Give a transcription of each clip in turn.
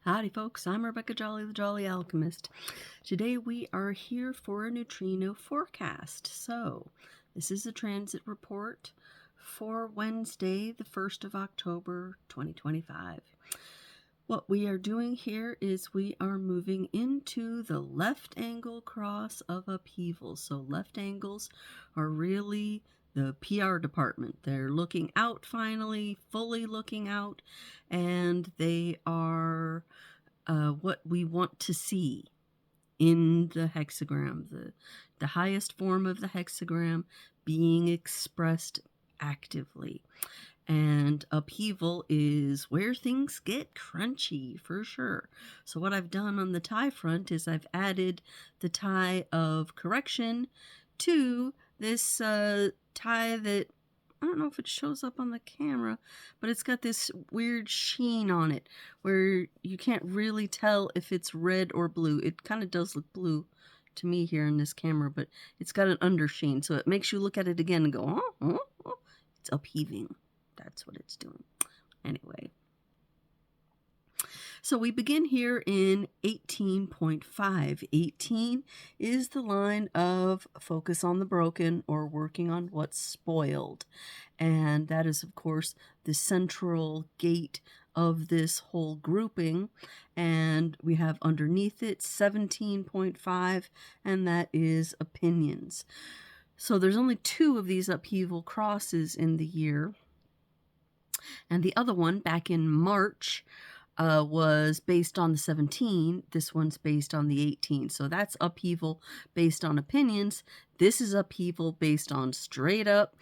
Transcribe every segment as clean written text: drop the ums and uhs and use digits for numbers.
Howdy folks, I'm Rebecca Jolly, the Jolly Alchemist. Today we are here for a neutrino forecast. So, this is a transit report for Wednesday, the 1st of October, 2025. What we are doing here is we are moving into the left angle cross of upheaval. So left angles are really the PR department. They're looking out finally, fully looking out, and they are what we want to see in the hexagram, the highest form of the hexagram being expressed actively. And upheaval is where things get crunchy for sure. So what I've done on the tie front is I've added the tie of correction to this tie that I don't know if it shows up on the camera, but it's got this weird sheen on it where you can't really tell if it's red or blue. It kind of does look blue to me here in this camera, but it's got an undersheen, so it makes you look at it again and go, oh. It's upheaving. That's what it's doing. Anyway. So we begin here in 18.5. 18 is the line of focus on the broken or working on what's spoiled. And that is, of course, the central gate of this whole grouping. And we have underneath it 17.5, and that is opinions. So there's only 2 of these upheaval crosses in the year. And the other one back in March was based on the 17. This one's based on the 18. So that's upheaval based on opinions. This is upheaval based on straight up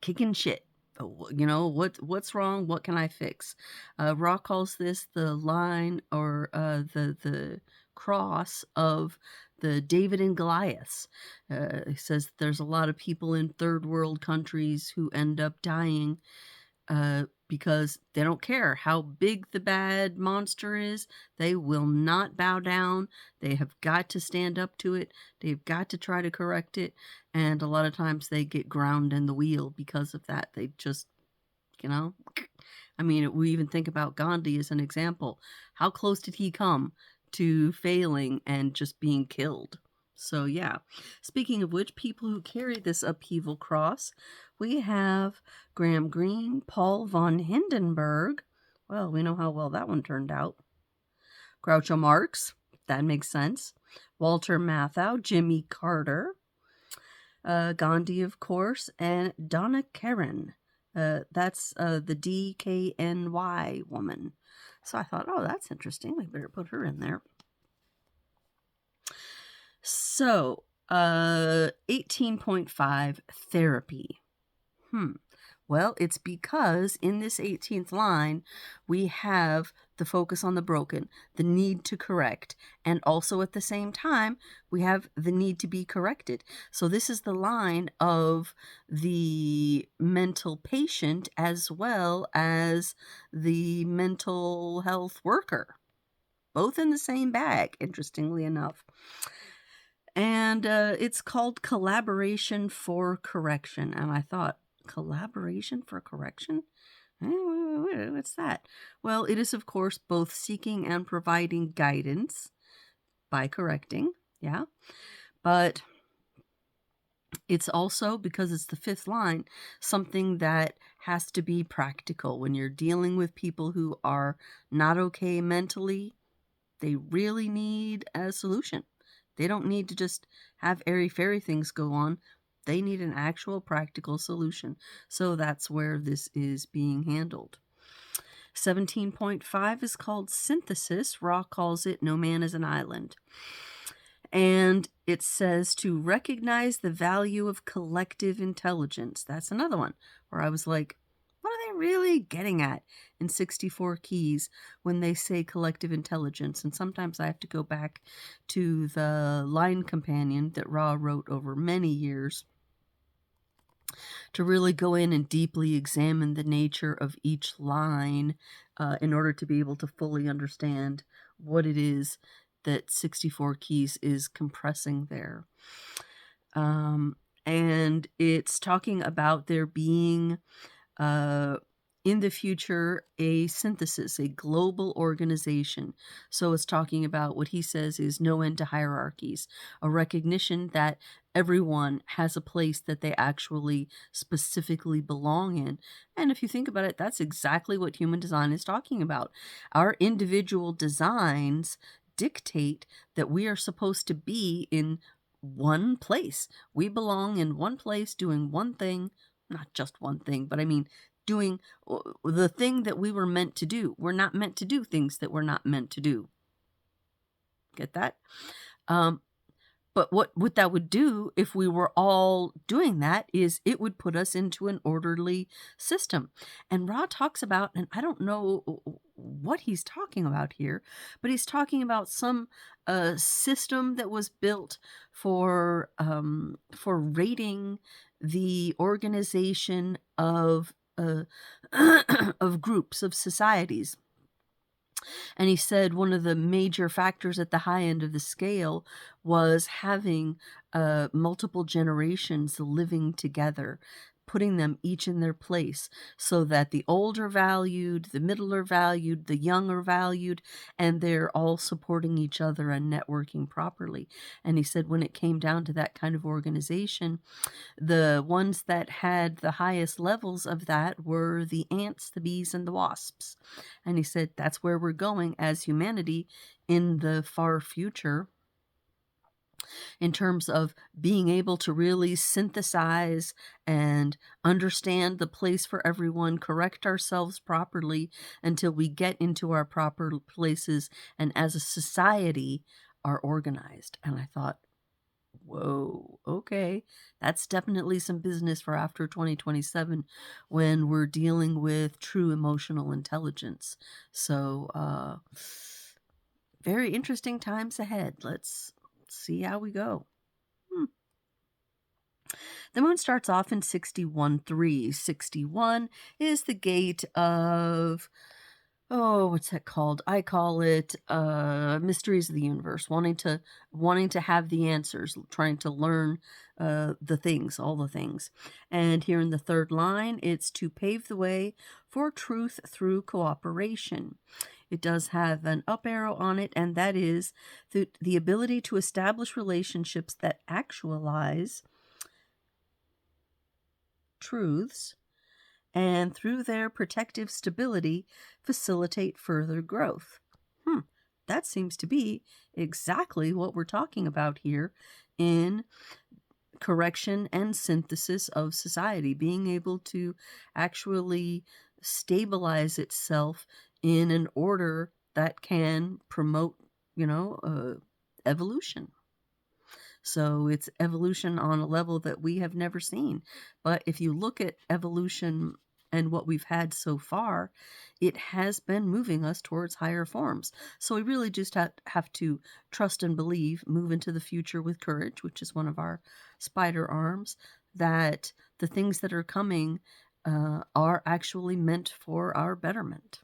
kicking shit. You know, what's wrong? What can I fix? Ra calls this the line or the cross of the David and Goliath. He says there's a lot of people in third world countries who end up dying because they don't care how big the bad monster is. They will not bow down. They have got to stand up to it. They've got to try to correct it. And a lot of times they get ground in the wheel because of that. They just, you know, I mean, we even think about Gandhi as an example. How close did he come to failing and just being killed? So yeah, speaking of which, people who carry this upheaval cross, we have Graham Greene, Paul von Hindenburg. Well, we know how well that one turned out. Groucho Marx, that makes sense. Walter Matthau, Jimmy Carter, Gandhi, of course, and Donna Karan. That's the DKNY woman. So I thought, oh, that's interesting. We better put her in there. So, 18.5, therapy. Well, it's because in this 18th line, we have the focus on the broken, the need to correct, and also at the same time, we have the need to be corrected. So this is the line of the mental patient as well as the mental health worker, both in the same bag, interestingly enough. And it's called Collaboration for Correction. And I thought, collaboration for correction? What's that? Well, it is, of course, both seeking and providing guidance by correcting. Yeah. But it's also, because it's the 5th line, something that has to be practical. When you're dealing with people who are not okay mentally, they really need a solution. They don't need to just have airy-fairy things go on. They need an actual practical solution. So that's where this is being handled. 17.5 is called synthesis. Ra calls it No Man is an Island. And it says to recognize the value of collective intelligence. That's another one where I was like, what are they really getting at in 64 keys when they say collective intelligence? And sometimes I have to go back to the line companion that Ra wrote over many years to really go in and deeply examine the nature of each line in order to be able to fully understand what it is that 64 keys is compressing there. And it's talking about there being in the future a synthesis, a global organization. So it's talking about what he says is no end to hierarchies, a recognition that everyone has a place that they actually specifically belong in. And if you think about it, that's exactly what human design is talking about. Our individual designs dictate that we are supposed to be in one place. We belong in one place doing one thing, not just one thing, but I mean, doing the thing that we were meant to do. We're not meant to do things that we're not meant to do. Get that? Um, but what that would do if we were all doing that is it would put us into an orderly system. And Ra talks about, and I don't know what he's talking about here, but he's talking about some system that was built for rating the organization of of groups of societies. And he said one of the major factors at the high end of the scale was having multiple generations living together, putting them each in their place so that the old are valued, the middle are valued, the young are valued, and they're all supporting each other and networking properly. And he said when it came down to that kind of organization, the ones that had the highest levels of that were the ants, the bees, and the wasps. And he said that's where we're going as humanity in the far future, in terms of being able to really synthesize and understand the place for everyone, correct ourselves properly until we get into our proper places, and as a society are organized. And I thought, whoa, okay, that's definitely some business for after 2027 when we're dealing with true emotional intelligence. So, very interesting times ahead. Let's see how we go. The moon starts off in 61.3. 61 is the gate of, what's that called? I call it mysteries of the universe, wanting to have the answers, trying to learn the things, all the things. And here in the third line, it's to pave the way for truth through cooperation. It does have an up arrow on it, and that is the ability to establish relationships that actualize truths, and through their protective stability, facilitate further growth. That seems to be exactly what we're talking about here in correction and synthesis of society, being able to actually stabilize itself in an order that can promote, evolution. So it's evolution on a level that we have never seen. But if you look at evolution and what we've had so far, it has been moving us towards higher forms. So we really just have to trust and believe, move into the future with courage, which is one of our spider arms, that the things that are coming are actually meant for our betterment.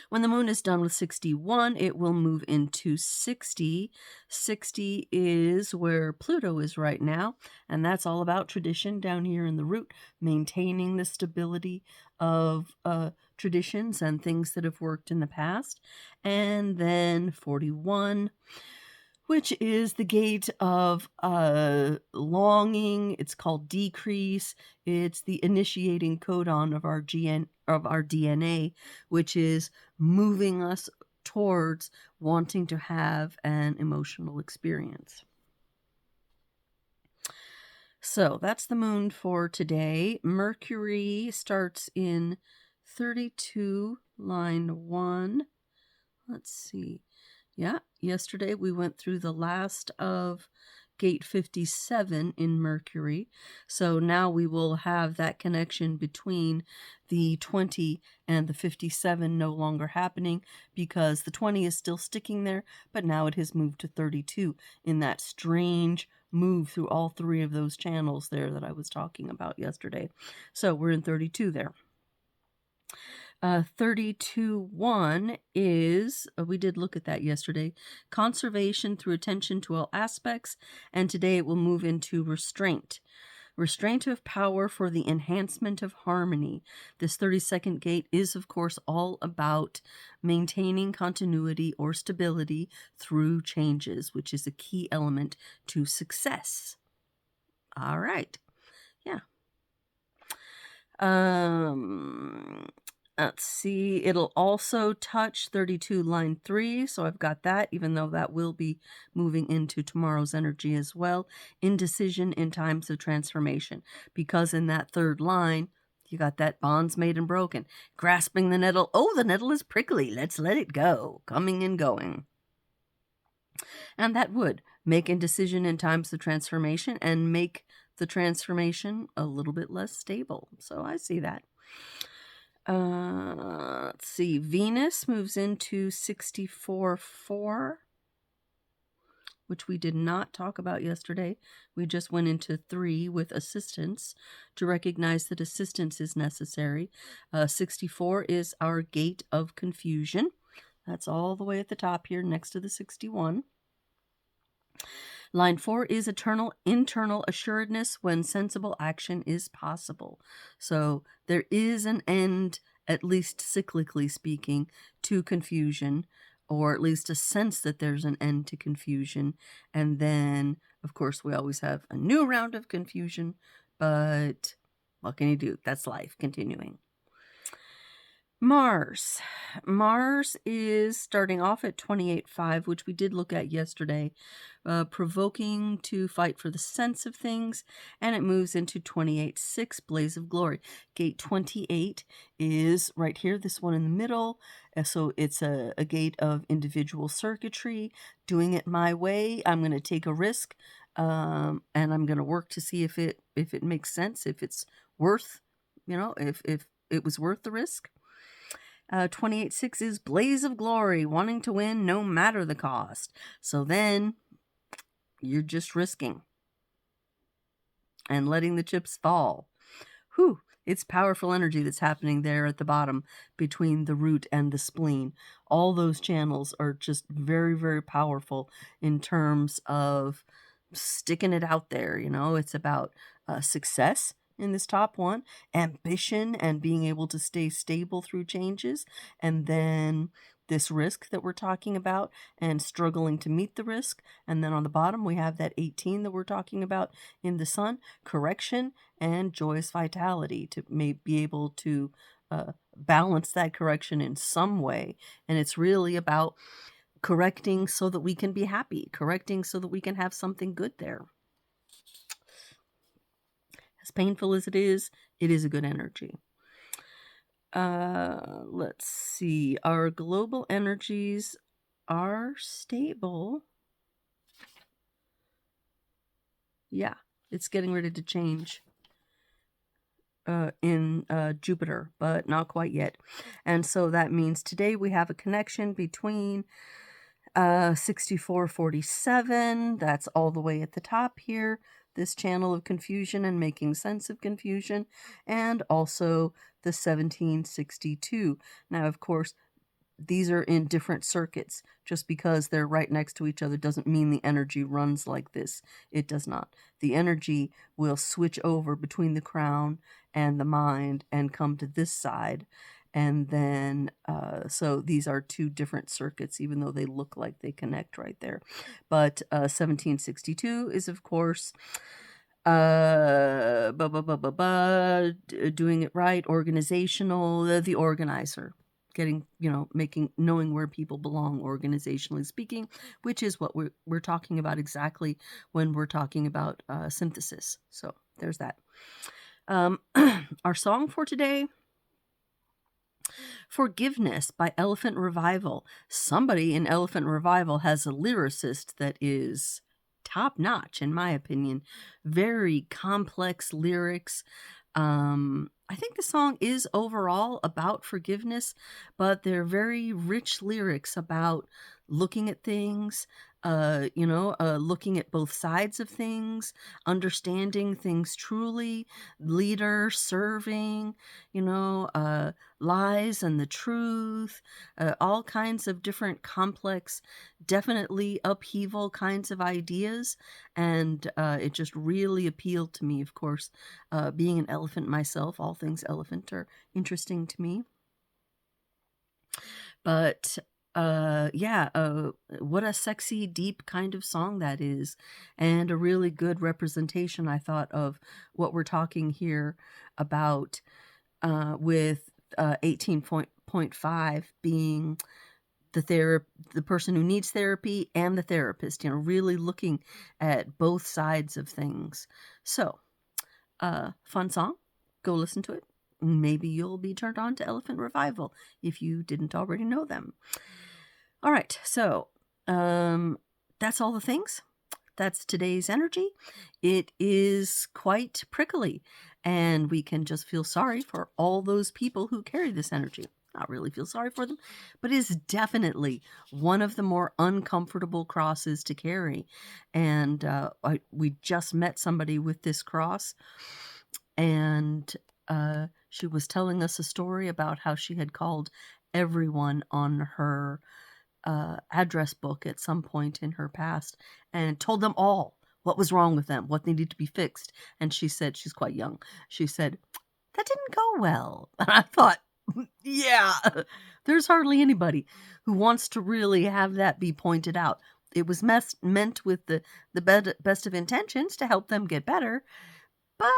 When the moon is done with 61, it will move into 60. 60 is where Pluto is right now, and that's all about tradition down here in the root, maintaining the stability of traditions and things that have worked in the past. And then 41, which is the gate of longing. It's called decrease. It's the initiating codon of our DNA, which is moving us towards wanting to have an emotional experience. So that's the moon for today. Mercury starts in 32, line 1. Let's see. Yeah, yesterday we went through the last of gate 57 in Mercury. So now we will have that connection between the 20 and the 57 no longer happening, because the 20 is still sticking there, but now it has moved to 32 in that strange move through all three of those channels there that I was talking about yesterday. So we're in 32 there. 32.1 is, we did look at that yesterday, conservation through attention to all aspects, and today it will move into restraint. Restraint of power for the enhancement of harmony. This 32nd gate is, of course, all about maintaining continuity or stability through changes, which is a key element to success. All right. Yeah. Let's see. It'll also touch 32 line 3, so I've got that, even though that will be moving into tomorrow's energy as well. Indecision in times of transformation, because in that third line, you got that bonds made and broken. Grasping the nettle. Oh, the nettle is prickly. Let's let it go. Coming and going. And that would make indecision in times of transformation and make the transformation a little bit less stable. So I see that. Let's see. Venus moves into 64-4, which we did not talk about yesterday. We just went into 3 with assistance to recognize that assistance is necessary. 64 is our gate of confusion. That's all the way at the top here next to the 61. Line 4 is internal assuredness when sensible action is possible. So there is an end, at least cyclically speaking, to confusion, or at least a sense that there's an end to confusion. And then, of course, we always have a new round of confusion, but what can you do? That's life continuing. Mars. Mars is starting off at 28-5, which we did look at yesterday, provoking to fight for the sense of things, and it moves into 28-6, Blaze of Glory. Gate 28 is right here, this one in the middle, so it's a gate of individual circuitry, doing it my way. I'm going to take a risk, and I'm going to work to see if it makes sense, if it's worth, if it was worth the risk. 28-6 is Blaze of Glory, wanting to win no matter the cost. So then you're just risking and letting the chips fall. Whew, it's powerful energy that's happening there at the bottom between the root and the spleen. All those channels are just very, very powerful in terms of sticking it out there. It's about success in this top one, ambition and being able to stay stable through changes, and then this risk that we're talking about and struggling to meet the risk. And then on the bottom we have that 18 that we're talking about in the sun, correction and joyous vitality, to be able to balance that correction in some way. And it's really about correcting so that we can be happy, correcting so that we can have something good there. As painful as it is a good energy. Let's see. Our global energies are stable. Yeah, it's getting ready to change in Jupiter, but not quite yet. And so that means today we have a connection between 64-47, that's all the way at the top here, this channel of confusion and making sense of confusion, and also the 1762. Now, of course, these are in different circuits. Just because they're right next to each other doesn't mean the energy runs like this. It does not. The energy will switch over between the crown and the mind and come to this side. And then, so these are two different circuits, even though they look like they connect right there. But 1762 is, of course, doing it right, organizational, the organizer, getting, knowing where people belong organizationally speaking, which is what we're talking about exactly when we're talking about synthesis. So there's that. Our song for today, Forgiveness by Elephant Revival. Somebody in Elephant Revival has a lyricist that is top notch, in my opinion. Very complex lyrics. I think the song is overall about forgiveness, but they're very rich lyrics about looking at things, looking at both sides of things, understanding things truly, leader, serving, lies and the truth, all kinds of different complex, definitely upheaval kinds of ideas. And it just really appealed to me, of course. Being an elephant myself, all things elephant are interesting to me. But what a sexy, deep kind of song that is, and a really good representation, I thought, of what we're talking here about with 18.5 being the person who needs therapy and the therapist, really looking at both sides of things. So, fun song. Go listen to it. Maybe you'll be turned on to Elephant Revival if you didn't already know them. All right, so that's all the things. That's today's energy. It is quite prickly, and we can just feel sorry for all those people who carry this energy. Not really feel sorry for them, but it is definitely one of the more uncomfortable crosses to carry. And we just met somebody with this cross, and she was telling us a story about how she had called everyone on her address book at some point in her past and told them all what was wrong with them, what needed to be fixed. And she said, she's quite young, she said, that didn't go well. And I thought, yeah, there's hardly anybody who wants to really have that be pointed out. It was meant with the best of intentions to help them get better, but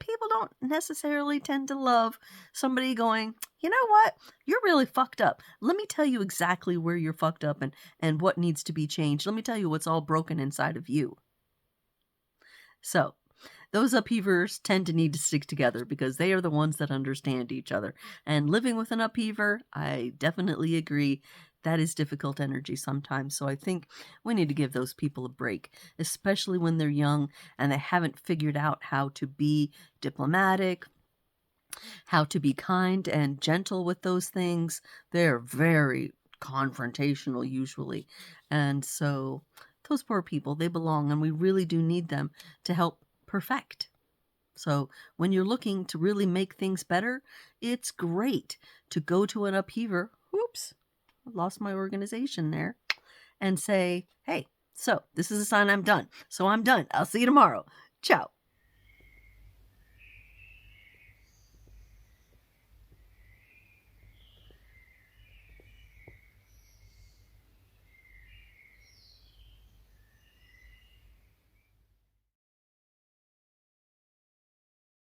people don't necessarily tend to love somebody going, you know what, you're really fucked up. Let me tell you exactly where you're fucked up and what needs to be changed. Let me tell you what's all broken inside of you. So those upheavers tend to need to stick together because they are the ones that understand each other. And living with an upheaver, I definitely agree, that is difficult energy sometimes. So I think we need to give those people a break, especially when they're young and they haven't figured out how to be diplomatic, how to be kind and gentle with those things. They're very confrontational usually. And so those poor people, they belong, and we really do need them to help perfect. So when you're looking to really make things better, it's great to go to an upheaver. Oops, I lost my organization there. And say, hey, so this is a sign I'm done. So I'm done. I'll see you tomorrow. Ciao.